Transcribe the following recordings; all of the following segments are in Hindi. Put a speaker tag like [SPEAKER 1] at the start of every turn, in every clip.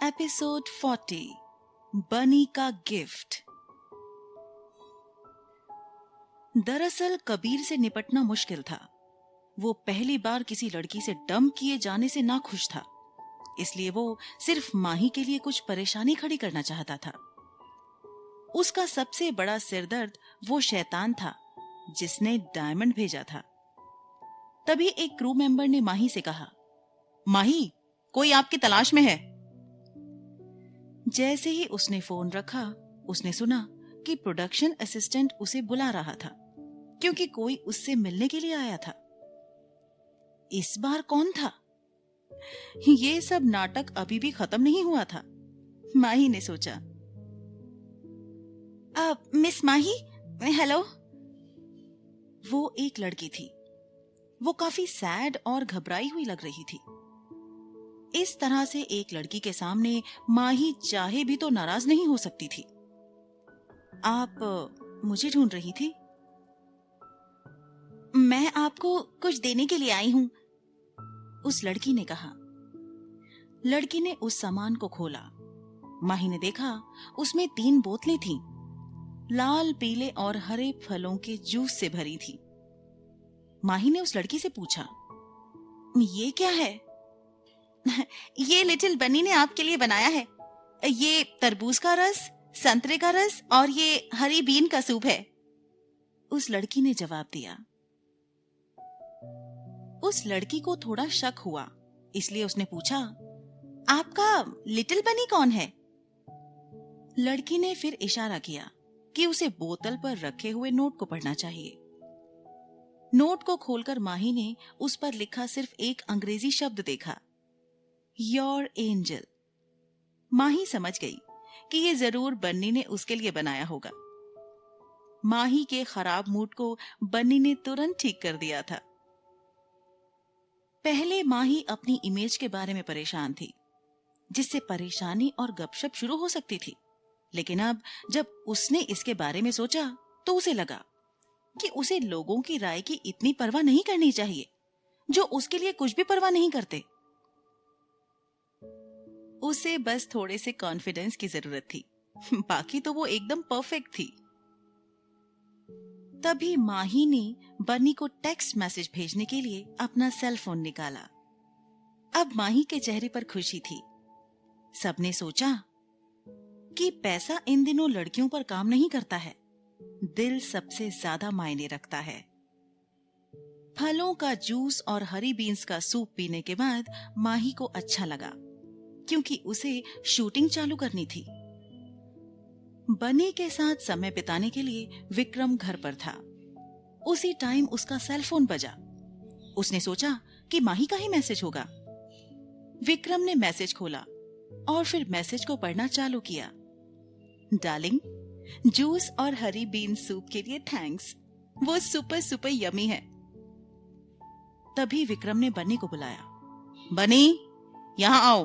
[SPEAKER 1] एपिसोड 40 बनी का गिफ्ट। दरअसल कबीर से निपटना मुश्किल था। वो पहली बार किसी लड़की से डंप किए जाने से ना खुश था, इसलिए वो सिर्फ माही के लिए कुछ परेशानी खड़ी करना चाहता था। उसका सबसे बड़ा सिरदर्द वो शैतान था जिसने डायमंड भेजा था। तभी एक क्रू मेंबर ने माही से कहा, माही, कोई आपकी तलाश में है। जैसे ही उसने फोन रखा, उसने सुना कि प्रोडक्शन असिस्टेंट उसे बुला रहा था क्योंकि कोई उससे मिलने के लिए आया था। इस बार कौन था? ये सब नाटक अभी भी खत्म नहीं हुआ था। माही ने सोचा। मिस माही, हेलो। वो एक लड़की थी। वो काफी सैड और घबराई हुई लग रही थी। इस तरह से एक लड़की के सामने माही चाहे भी तो नाराज नहीं हो सकती थी। आप मुझे ढूंढ रही थी? मैं आपको कुछ देने के लिए आई हूं, उस लड़की ने कहा। लड़की ने उस सामान को खोला। माही ने देखा उसमें 3 बोतलें थीं। लाल, पीले और हरे फलों के जूस से भरी थी। माही ने उस लड़की से पूछा, ये क्या है? ये लिटिल बनी ने आपके लिए बनाया है। ये तरबूज का रस, संतरे का रस और ये हरी बीन का सूप है, उस लड़की ने जवाब दिया। उस लड़की को थोड़ा शक हुआ, इसलिए उसने पूछा, आपका लिटिल बनी कौन है? लड़की ने फिर इशारा किया कि उसे बोतल पर रखे हुए नोट को पढ़ना चाहिए। नोट को खोलकर माही ने उस पर लिखा सिर्फ एक अंग्रेजी शब्द देखा, योर एंजल। माही समझ गई कि ये जरूर बन्नी ने उसके लिए बनाया होगा। माही के खराब मूड को बन्नी ने तुरंत ठीक कर दिया था। पहले माही अपनी इमेज के बारे में परेशान थी, जिससे परेशानी और गपशप शुरू हो सकती थी। लेकिन अब जब उसने इसके बारे में सोचा तो उसे लगा कि उसे लोगों की राय की इतनी परवाह नहीं करनी चाहिए जो उसके लिए कुछ भी परवाह नहीं करते। उसे बस थोड़े से कॉन्फिडेंस की जरूरत थी, बाकी तो वो एकदम परफेक्ट थी। तभी माही ने बन्नी को टेक्स्ट मैसेज भेजने के लिए अपना सेल फोन निकाला। अब माही के चेहरे पर खुशी थी। सबने सोचा कि पैसा इन दिनों लड़कियों पर काम नहीं करता है, दिल सबसे ज्यादा मायने रखता है। फलों का जूस और हरी बीन्स का सूप पीने के बाद माही को अच्छा लगा क्योंकि उसे शूटिंग चालू करनी थी। बनी के साथ समय बिताने के लिए विक्रम घर पर था। उसी टाइम उसका सेल फोन बजा। उसने सोचा कि माही का ही मैसेज होगा। विक्रम ने मैसेज खोला और फिर मैसेज को पढ़ना चालू किया। डार्लिंग, जूस और हरी बीन सूप के लिए थैंक्स, वो सुपर सुपर यमी है। तभी विक्रम ने बनी को बुलाया। बनी, यहां आओ।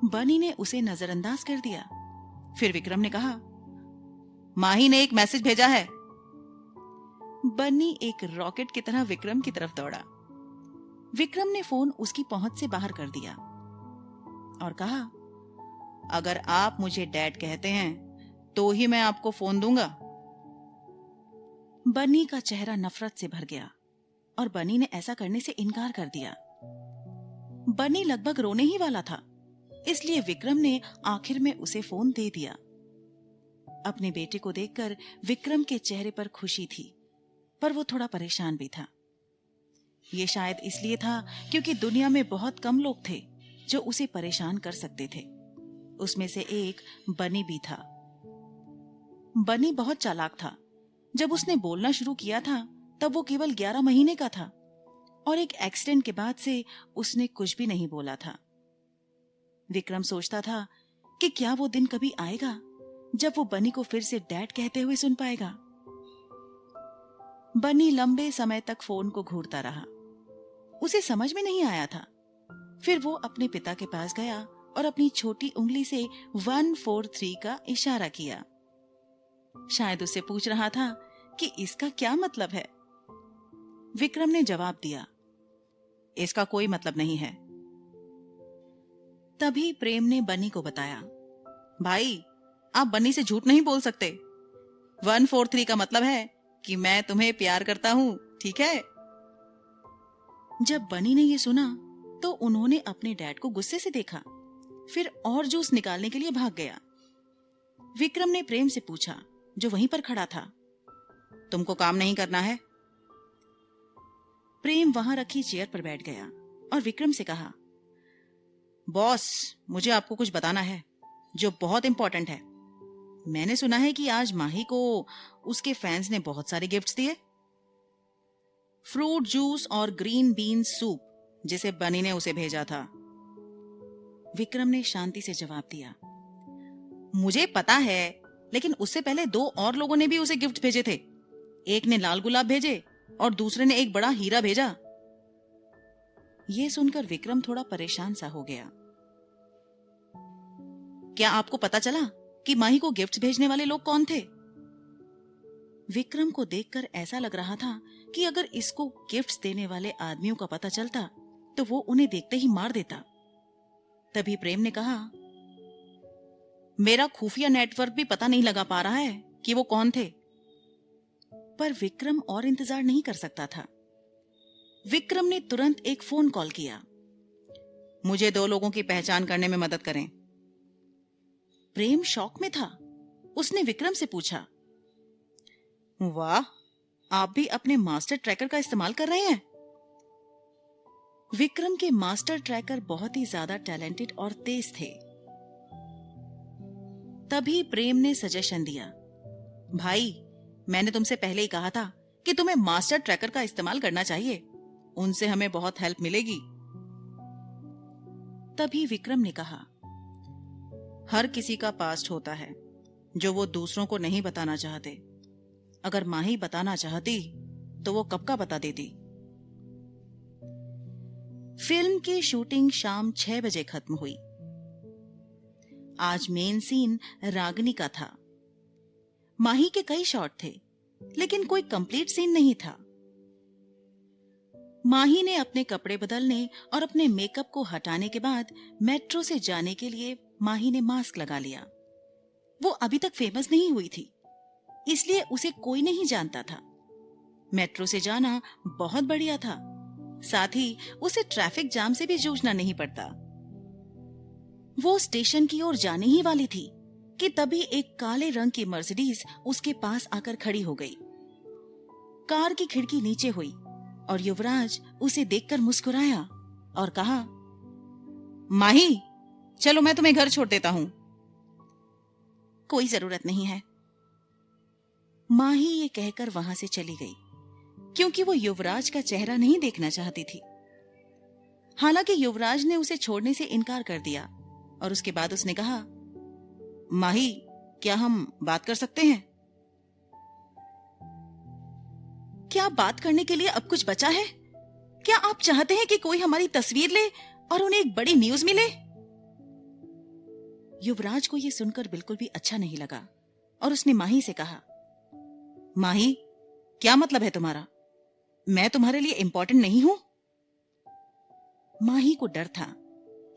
[SPEAKER 1] बनी ने उसे नजरअंदाज कर दिया। फिर विक्रम ने कहा, माही ने एक मैसेज भेजा है। बनी एक रॉकेट की तरह विक्रम की तरफ दौड़ा। विक्रम ने फोन उसकी पहुंच से बाहर कर दिया और कहा, अगर आप मुझे डैड कहते हैं तो ही मैं आपको फोन दूंगा। बनी का चेहरा नफरत से भर गया और बनी ने ऐसा करने से इनकार कर दिया। बनी लगभग रोने ही वाला था, इसलिए विक्रम ने आखिर में उसे फोन दे दिया। अपने बेटे को देखकर विक्रम के चेहरे पर खुशी थी, पर वो थोड़ा परेशान भी था। ये शायद इसलिए था क्योंकि दुनिया में बहुत कम लोग थे जो उसे परेशान कर सकते थे। उसमें से एक बनी भी था। बनी बहुत चालाक था। जब उसने बोलना शुरू किया था तब वो केवल 11 महीने का था और एक एक्सीडेंट के बाद से उसने कुछ भी नहीं बोला था। विक्रम सोचता था कि क्या वो दिन कभी आएगा जब वो बनी को फिर से डैड कहते हुए सुन पाएगा। बनी लंबे समय तक फोन को घूरता रहा। उसे समझ में नहीं आया था। फिर वो अपने पिता के पास गया और अपनी छोटी उंगली से 143 का इशारा किया। शायद उससे पूछ रहा था कि इसका क्या मतलब है। विक्रम ने जवाब दिया, इसका कोई मतलब नहीं है। तभी प्रेम ने बनी को बताया, भाई आप बनी से झूठ नहीं बोल सकते। 143 का मतलब है कि मैं तुम्हें प्यार करता हूं, ठीक है? जब बनी ने ये सुना तो उन्होंने अपने डैड को गुस्से से देखा, फिर और जूस निकालने के लिए भाग गया। विक्रम ने प्रेम से पूछा, जो वहीं पर खड़ा था, तुमको काम नहीं करना है? प्रेम वहां रखी चेयर पर बैठ गया और विक्रम से कहा, बॉस मुझे आपको कुछ बताना है जो बहुत इंपॉर्टेंट है। मैंने सुना है कि आज माही को उसके फैंस ने बहुत सारे गिफ्ट्स दिए। फ्रूट जूस और ग्रीन बीन सूप जिसे बनी ने उसे भेजा था। विक्रम ने शांति से जवाब दिया, मुझे पता है, लेकिन उससे पहले 2 और लोगों ने भी उसे गिफ्ट भेजे थे। एक ने लाल गुलाब भेजे और दूसरे ने एक बड़ा हीरा भेजा। यह सुनकर विक्रम थोड़ा परेशान सा हो गया। क्या आपको पता चला कि माही को गिफ्ट भेजने वाले लोग कौन थे? विक्रम को देखकर ऐसा लग रहा था कि अगर इसको गिफ्ट्स देने वाले आदमियों का पता चलता तो वो उन्हें देखते ही मार देता। तभी प्रेम ने कहा, मेरा खुफिया नेटवर्क भी पता नहीं लगा पा रहा है कि वो कौन थे। पर विक्रम और इंतजार नहीं कर सकता था। विक्रम ने तुरंत एक फोन कॉल किया, मुझे 2 लोगों की पहचान करने में मदद करें। प्रेम शॉक में था। उसने विक्रम से पूछा, वाह, आप भी अपने मास्टर ट्रैकर का इस्तेमाल कर रहे हैं? विक्रम के मास्टर ट्रैकर बहुत ही ज्यादा टैलेंटेड और तेज थे। तभी प्रेम ने सजेशन दिया, भाई मैंने तुमसे पहले ही कहा था कि तुम्हें मास्टर ट्रैकर का इस्तेमाल करना चाहिए, उनसे हमें बहुत हेल्प मिलेगी। तभी विक्रम ने कहा, हर किसी का पास्ट होता है जो वो दूसरों को नहीं बताना चाहते। अगर माही बताना चाहती तो वो कब का बता देती। फिल्म की शूटिंग शाम 6 बजे खत्म हुई। आज मेन सीन रागिनी का था। माही के कई शॉट थे, लेकिन कोई कंप्लीट सीन नहीं था। माही ने अपने कपड़े बदलने और अपने मेकअप को हटाने के बाद मेट्रो से जाने के लिए माही ने मास्क लगा लिया। वो अभी तक फेमस नहीं हुई थी, इसलिए उसे कोई नहीं जानता था। मेट्रो से जाना बहुत बढ़िया था, साथ ही उसे ट्रैफिक जाम से भी जूझना नहीं पड़ता। वो स्टेशन की ओर जाने ही वाली थी कि तभी एक काले रंग की मर्सिडीज उसके पास आकर खड़ी हो गई। कार की खिड़की नीचे हुई और युवराज उसे देखकर मुस्कुराया और कहा, माही चलो मैं तुम्हें घर छोड़ देता हूं। कोई जरूरत नहीं है। माही ये कहकर वहां से चली गई, क्योंकि वो युवराज का चेहरा नहीं देखना चाहती थी। हालांकि युवराज ने उसे छोड़ने से इनकार कर दिया और उसके बाद उसने कहा, माही क्या हम बात कर सकते हैं? क्या बात करने के लिए अब कुछ बचा है? क्या आप चाहते हैं कि कोई हमारी तस्वीर ले और उन्हें एक बड़ी न्यूज मिले? युवराज को यह सुनकर बिल्कुल भी अच्छा नहीं लगा और उसने माही से कहा, माही क्या मतलब है तुम्हारा? मैं तुम्हारे लिए इंपॉर्टेंट नहीं हूं? माही को डर था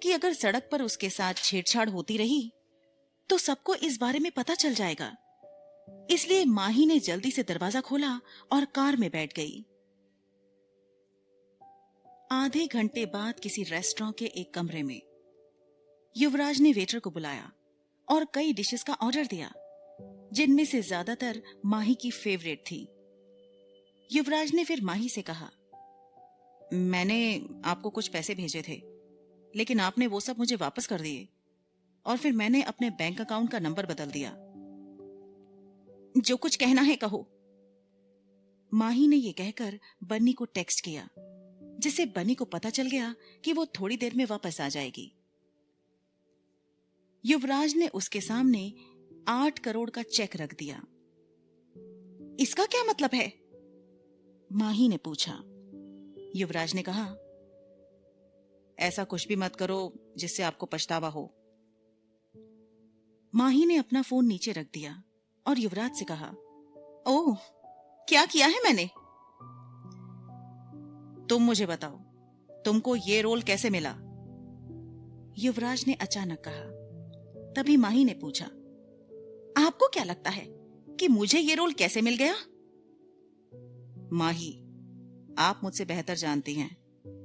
[SPEAKER 1] कि अगर सड़क पर उसके साथ छेड़छाड़ होती रही तो सबको इस बारे में पता चल जाएगा। इसलिए माही ने जल्दी से दरवाजा खोला और कार में बैठ गई। आधे घंटे बाद किसी रेस्टोरेंट के एक कमरे में युवराज ने वेटर को बुलाया और कई डिशेस का ऑर्डर दिया, जिनमें से ज्यादातर माही की फेवरेट थी। युवराज ने फिर माही से कहा, मैंने आपको कुछ पैसे भेजे थे, लेकिन आपने वो सब मुझे वापस कर दिए और फिर मैंने अपने बैंक अकाउंट का नंबर बदल दिया। जो कुछ कहना है कहो। माही ने यह कहकर बन्नी को टेक्स्ट किया, जिससे बन्नी को पता चल गया कि वो थोड़ी देर में वापस आ जाएगी। युवराज ने उसके सामने 8 करोड़ का चेक रख दिया। इसका क्या मतलब है? माही ने पूछा। युवराज ने कहा, ऐसा कुछ भी मत करो जिससे आपको पछतावा हो। माही ने अपना फोन नीचे रख दिया और युवराज से कहा, ओह, क्या किया है मैंने? तुम मुझे बताओ, तुमको ये रोल कैसे मिला? युवराज ने अचानक कहा। तभी माही ने पूछा, आपको क्या लगता है कि मुझे ये रोल कैसे मिल गया? माही, आप मुझसे बेहतर जानती हैं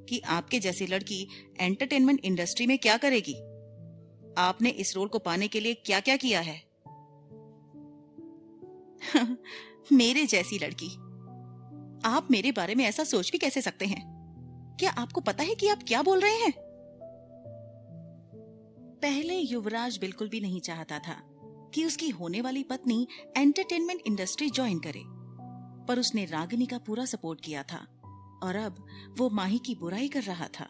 [SPEAKER 1] कि आपके जैसी लड़की एंटरटेनमेंट इंडस्ट्री में क्या करेगी। आपने इस रोल को पाने के लिए क्या क्या किया है? मेरे जैसी लड़की? आप मेरे बारे में ऐसा सोच भी कैसे सकते हैं? क्या आपको पता है कि आप क्या बोल रहे हैं? पहले युवराज बिल्कुल भी नहीं चाहता था कि उसकी होने वाली पत्नी एंटरटेनमेंट इंडस्ट्री ज्वाइन करे, पर उसने रागिनी का पूरा सपोर्ट किया था और अब वो माही की बुराई कर रहा था।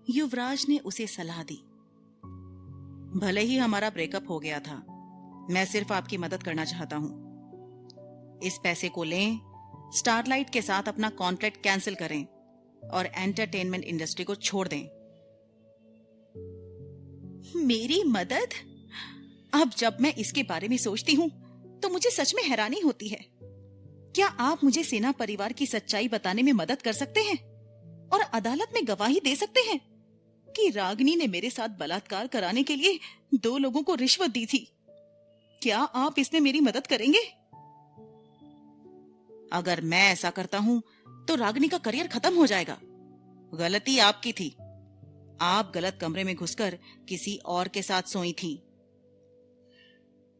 [SPEAKER 1] युवराज ने उसे सलाह दी, भले ही हमारा ब्रेकअप हो गया था, मैं सिर्फ आपकी मदद करना चाहता हूं। इस पैसे को लें, स्टारलाइट के साथ अपना कॉन्ट्रैक्ट कैंसिल करें और एंटरटेनमेंट इंडस्ट्री को छोड़ दें। मेरी मदद? अब जब मैं इसके बारे में सोचती हूं तो मुझे सच में हैरानी होती है। क्या आप मुझे सेना परिवार की सच्चाई बताने में मदद कर सकते हैं और अदालत में गवाही दे सकते हैं कि रागिनी ने मेरे साथ बलात्कार कराने के लिए 2 लोगों को रिश्वत दी थी? क्या आप इसमें मेरी मदद करेंगे? अगर मैं ऐसा करता हूं तो रागिनी का करियर खत्म हो जाएगा। गलती आपकी थी। आप गलत कमरे में घुसकर किसी और के साथ सोई थी।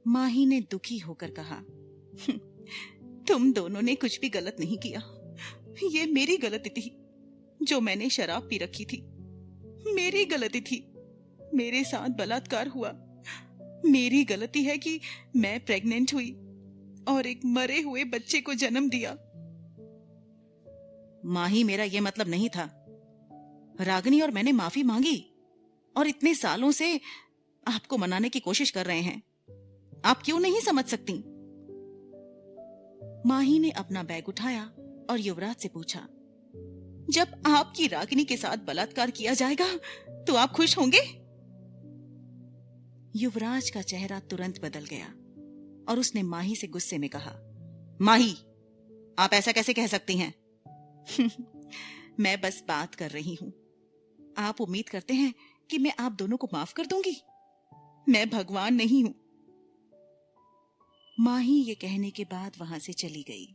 [SPEAKER 1] माही ने दुखी होकर कहा, तुम दोनों ने कुछ भी गलत नहीं किया। ये मेरी गलती थी जो मैंने शराब पी रखी थी। मेरी गलती थी, मेरे साथ बलात्कार हुआ। मेरी गलती है कि मैं प्रेग्नेंट हुई और एक मरे हुए बच्चे को जन्म दिया। माही, मेरा यह मतलब नहीं था। रागिनी और मैंने माफी मांगी और इतने सालों से आपको मनाने की कोशिश कर रहे हैं। आप क्यों नहीं समझ सकती? माही ने अपना बैग उठाया और युवराज से पूछा, जब आपकी रागिनी के साथ बलात्कार किया जाएगा तो आप खुश होंगे? युवराज का चेहरा तुरंत बदल गया और उसने माही से गुस्से में कहा, माही, आप ऐसा कैसे कह सकती हैं? मैं बस बात कर रही हूं। आप उम्मीद करते हैं कि मैं आप दोनों को माफ कर दूंगी? मैं भगवान नहीं हूं। माही ये कहने के बाद वहां से चली गई।